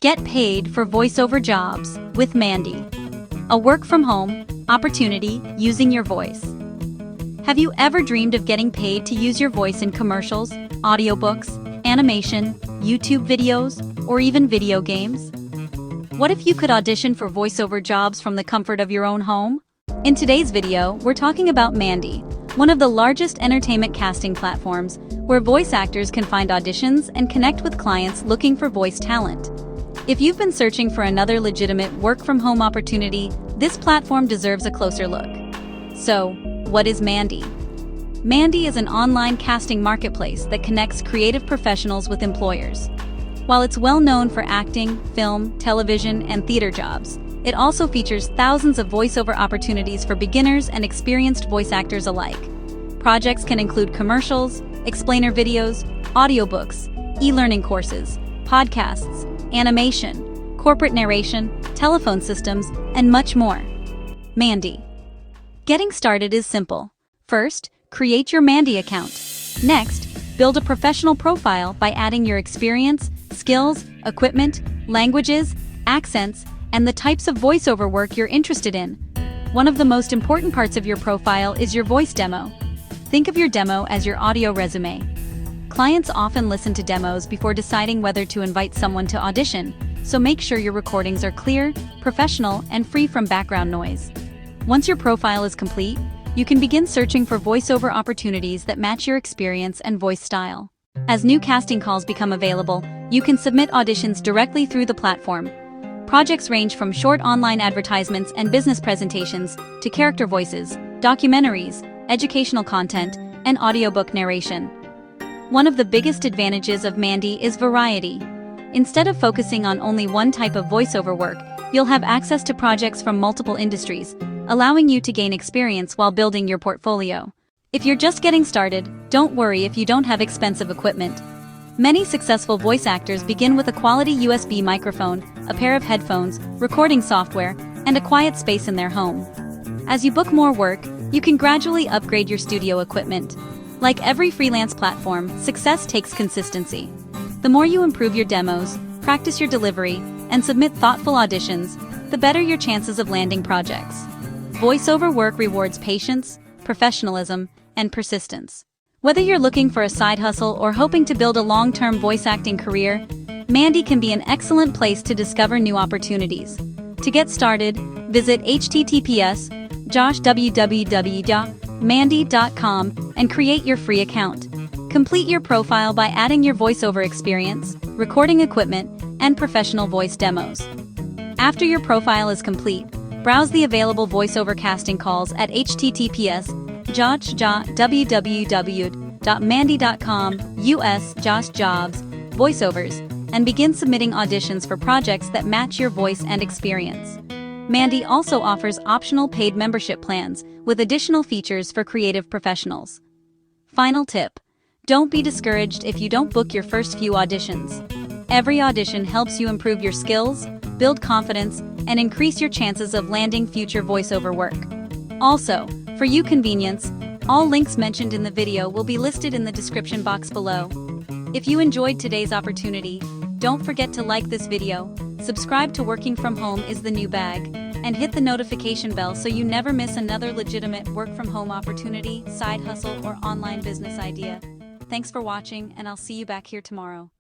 Get paid for voiceover jobs with Mandy. A work-from-home opportunity using your voice. Have you ever dreamed of getting paid to use your voice in commercials, audiobooks, animation, YouTube videos, or even video games? What if you could audition for voiceover jobs from the comfort of your own home? In today's video, we're talking about Mandy, one of the largest entertainment casting platforms where voice actors can find auditions and connect with clients looking for voice talent. If you've been searching for another legitimate work-from-home opportunity, this platform deserves a closer look. So, what is Mandy? Mandy is an online casting marketplace that connects creative professionals with employers. While it's well known for acting, film, television, and theater jobs, it also features thousands of voiceover opportunities for beginners and experienced voice actors alike. Projects can include commercials, explainer videos, audiobooks, e-learning courses, podcasts, animation, corporate narration, telephone systems, and much more. Mandy. Getting started is simple. First, create your Mandy account. Next, build a professional profile by adding your experience, skills, equipment, languages, accents, and the types of voiceover work you're interested in. One of the most important parts of your profile is your voice demo. Think of your demo as your audio resume. Clients often listen to demos before deciding whether to invite someone to audition, so make sure your recordings are clear, professional, and free from background noise. Once your profile is complete, you can begin searching for voiceover opportunities that match your experience and voice style. As new casting calls become available, you can submit auditions directly through the platform. Projects range from short online advertisements and business presentations to character voices, documentaries, educational content, and audiobook narration. One of the biggest advantages of Mandy is variety. Instead of focusing on only one type of voiceover work, you'll have access to projects from multiple industries, allowing you to gain experience while building your portfolio. If you're just getting started, don't worry if you don't have expensive equipment. Many successful voice actors begin with a quality USB microphone, a pair of headphones, recording software, and a quiet space in their home. As you book more work, you can gradually upgrade your studio equipment. Like every freelance platform, success takes consistency. The more you improve your demos, practice your delivery, and submit thoughtful auditions, the better your chances of landing projects. Voiceover work rewards patience, professionalism, and persistence. Whether you're looking for a side hustle or hoping to build a long-term voice acting career, Mandy can be an excellent place to discover new opportunities. To get started, visit https://www.mandy.com and create your free account. Complete your profile by adding your voiceover experience, recording equipment, and professional voice demos. After your profile is complete, browse the available voiceover casting calls at https://www.mandy.com/jobs voiceovers and begin submitting auditions for projects that match your voice and experience. Mandy also offers optional paid membership plans with additional features for creative professionals. Final tip: don't be discouraged if you don't book your first few auditions. Every audition helps you improve your skills, build confidence, and increase your chances of landing future voiceover work. Also, for your convenience, all links mentioned in the video will be listed in the description box below. If you enjoyed today's opportunity, don't forget to like this video, subscribe to Working From Home is the New Bag, and hit the notification bell so you never miss another legitimate work-from-home opportunity, side hustle, or online business idea. Thanks for watching, and I'll see you back here tomorrow.